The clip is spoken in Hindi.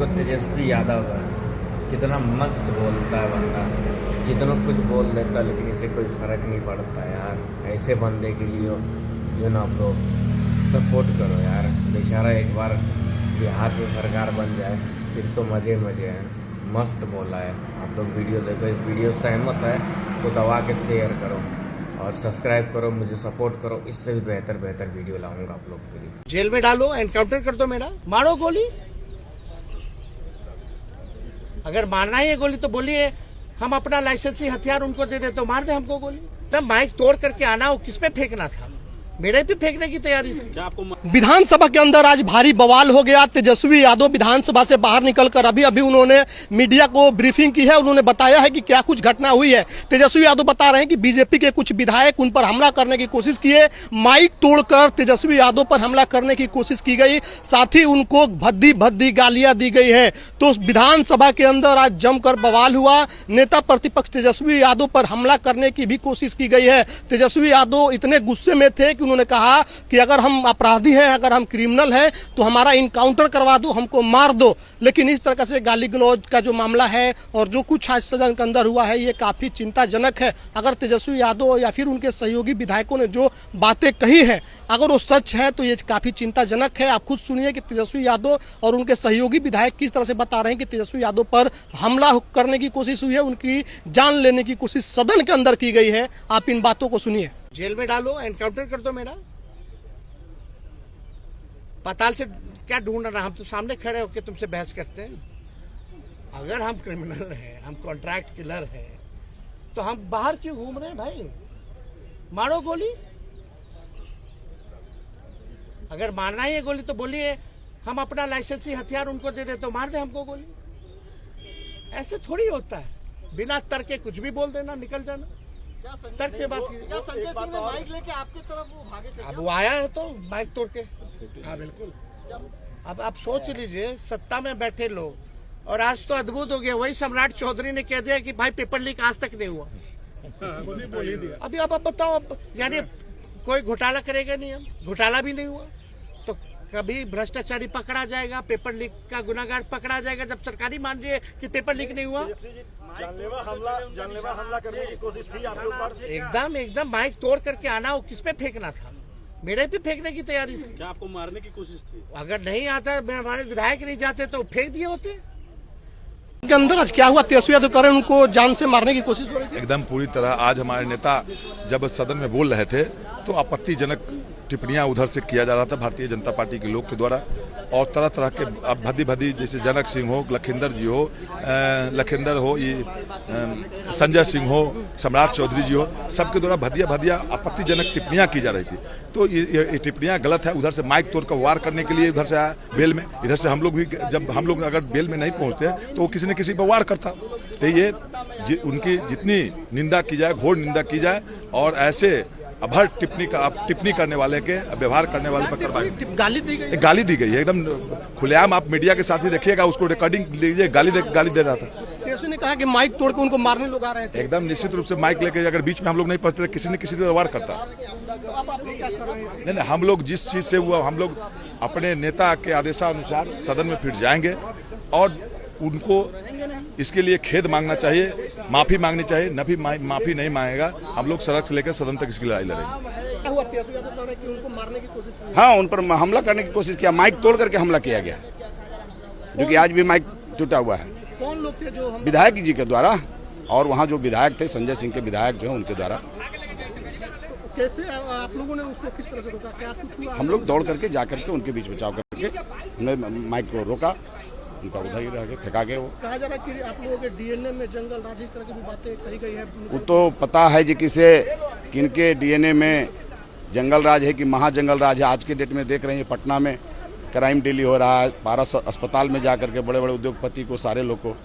तेजस्वी यादव है, कितना मस्त बोलता है बंदा, कितना कुछ बोल देता है, लेकिन इसे कोई फर्क नहीं पड़ता यार। ऐसे बंदे के लिए जो ना आप लोग सपोर्ट करो यार। बेचारा एक बार बिहार की सरकार बन जाए फिर तो मज़े मज़े हैं। मस्त बोला है। आप लोग वीडियो देखो, इस वीडियो से सहमत है तो दबा के शेयर करो और सब्सक्राइब करो, मुझे सपोर्ट करो। इससे भी बेहतर वीडियो लाऊंगा आप लोग के लिए। जेल में डालो, एनकाउंटर कर दो मेरा, मारो गोली। अगर मारना ही है गोली तो बोलिए, हम अपना लाइसेंसी हथियार उनको दे दे तो मार दे हमको गोली। तब माइक तोड़ करके आना हो, किस पे फेंकना था? मेरे पे फेंकने की तैयारी थी। विधानसभा के अंदर आज भारी बवाल हो गया। तेजस्वी यादव विधानसभा से बाहर निकलकर अभी उन्होंने मीडिया को ब्रीफिंग की है। उन्होंने बताया है कि क्या कुछ घटना हुई है। तेजस्वी यादव बता रहे हैं कि बीजेपी के कुछ विधायक उन पर हमला करने की कोशिश किए, माइक तोड़कर तेजस्वी यादव पर हमला करने की कोशिश की गई, साथ ही उनको भद्दी गालियां दी गई है। तो विधानसभा के अंदर आज जमकर बवाल हुआ। नेता प्रतिपक्ष तेजस्वी यादव पर हमला करने की भी कोशिश की गई है। तेजस्वी यादव इतने गुस्से में थे कि उन्होंने कहा कि अगर हम अपराधी हैं, अगर हम क्रिमिनल हैं तो हमारा इनकाउंटर करवा दो, हमको मार दो। लेकिन इस तरह से गाली गलौज का जो मामला है और जो कुछ आज सदन के अंदर हुआ है, ये काफी चिंताजनक है। अगर तेजस्वी यादव या फिर उनके सहयोगी विधायकों ने जो बातें कही है, अगर वो सच है तो ये काफी चिंताजनक है। आप खुद सुनिए कि तेजस्वी यादव और उनके सहयोगी विधायक किस तरह से बता रहे हैं कि तेजस्वी यादव पर हमला करने की कोशिश हुई है, उनकी जान लेने की कोशिश सदन के अंदर की गई है। आप इन बातों को सुनिए। जेल में डालो, एनकाउंटर कर दो मेरा। पाताल से क्या ढूंढ रहा? हम तो सामने खड़े होकर तुमसे बहस करते हैं। अगर हम क्रिमिनल हैं, हम कॉन्ट्रैक्ट किलर हैं, तो हम बाहर क्यों घूम रहे हैं भाई? मारो गोली। अगर मारना ही है गोली तो बोलिए, हम अपना लाइसेंसी हथियार उनको दे दे तो मार दे हमको गोली। ऐसे थोड़ी होता है, बिना तर्क के कुछ भी बोल देना, निकल जाना। तर्क के बात संजय सिंह ने माइक लेके आपकी तरफ वो भागे थे? अब वो आया है तो माइक तोड़ के। हाँ बिल्कुल। अब आप सोच लीजिए, सत्ता में बैठे लोग, और आज तो अद्भुत हो गया। वही सम्राट चौधरी ने कह दिया कि भाई पेपर लीक आज तक नहीं हुआ। बोल ही दिया। अभी अब आप बताओ, अब यानी कोई घोटाला करेगा नहीं, हम घोटाला भी नहीं हुआ तो कभी भ्रष्टाचारी पकड़ा जाएगा, पेपर लीक का गुनाहगार पकड़ा जाएगा, जब सरकारी मान रही है कि पेपर लीक नहीं हुआ। जानलेवा हमला करने की कोशिश थी आपके ऊपर। एकदम माइक तोड़ करके आना हो, किस पे फेंकना था? मेरे पे फेंकने की तैयारी थी। क्या आपको मारने की कोशिश थी? अगर नहीं आता, हमारे विधायक नहीं जाते तो फेंक दिए होते। के अंदर आज क्या हुआ? तेजस्वी यादव करें उनको जान से मारने की कोशिश हो रही थी। एकदम पूरी तरह आज हमारे नेता जब सदन में बोल रहे थे तो आपत्तिजनक टिप्पणियां उधर से किया जा रहा था भारतीय जनता पार्टी के लोग के द्वारा, और तरह तरह के भद्दी जैसे जनक सिंह हो, लखिंदर हो, ये संजय सिंह हो, सम्राट चौधरी जी हो, सबके द्वारा भद्दिया आपत्तिजनक टिप्पणियां की जा रही थी। तो ये टिप्पणियां गलत है। उधर से माइक तोड़कर वार करने के लिए उधर से आया बेल में, इधर से हम लोग भी, जब हम लोग अगर बेल में नहीं पहुंचते तो वो किसी न किसी पर वार करता। तो ये उनकी जितनी निंदा की जाए, घोर निंदा की जाए, और ऐसे अभर टिप्पणी करने वाले के, व्यवहार करने वाले पर कार्रवाई। गाली दी गई है एकदम खुलेआम। आप मीडिया के साथ ही देखिएगा, उसको रिकॉर्डिंग लीजिए। गाली दे रहा था। तेजस्वी ने कहा कि माइक तोड़ के उनको मारने लोग आ रहे थे। एकदम निश्चित रूप से माइक लेके अगर बीच में हम लोग नहीं पहुंचते किसी न किसी वार करता। नहीं, हम लोग जिस चीज से हुआ, हम लोग अपने नेता के आदेशानुसार सदन में फिर जाएंगे और उनको इसके लिए खेद मांगना चाहिए, माफी मांगनी चाहिए। माफी नहीं मांगेगा, हम लोग सड़क से लेकर सदन तक इसकी लड़ाई लड़ेंगे। उनको मारने की कोशिश हुई। हाँ, उन पर हमला करने की कोशिश किया, माइक तोड़ करके हमला किया गया, जो कि आज भी माइक टूटा हुआ है। कौन लोग थे जो विधायक जी के द्वारा, और वहाँ जो विधायक थे, संजय सिंह के विधायक जो है, उनके द्वारा। कैसे आप लोगों ने उसको किस तरह से रोका? क्या कुछ हुआ? हम लोग दौड़ करके जा करके उनके बीच बचाव करके हमने माइक को रोका, उनका उधर ही रह गए, फेंका गए। वो कहा जा रहा है कि आप लोगों के डीएनए में जंगल राज, इस तरह की भी बातें कही गई है। वो तो पता है जी किनके डीएनए में जंगल राज है कि महाजंगल राज है। आज के डेट में देख रहे हैं पटना में क्राइम डेली हो रहा है। पारस अस्पताल में जा करके बड़े बड़े उद्योगपति को, सारे लोग को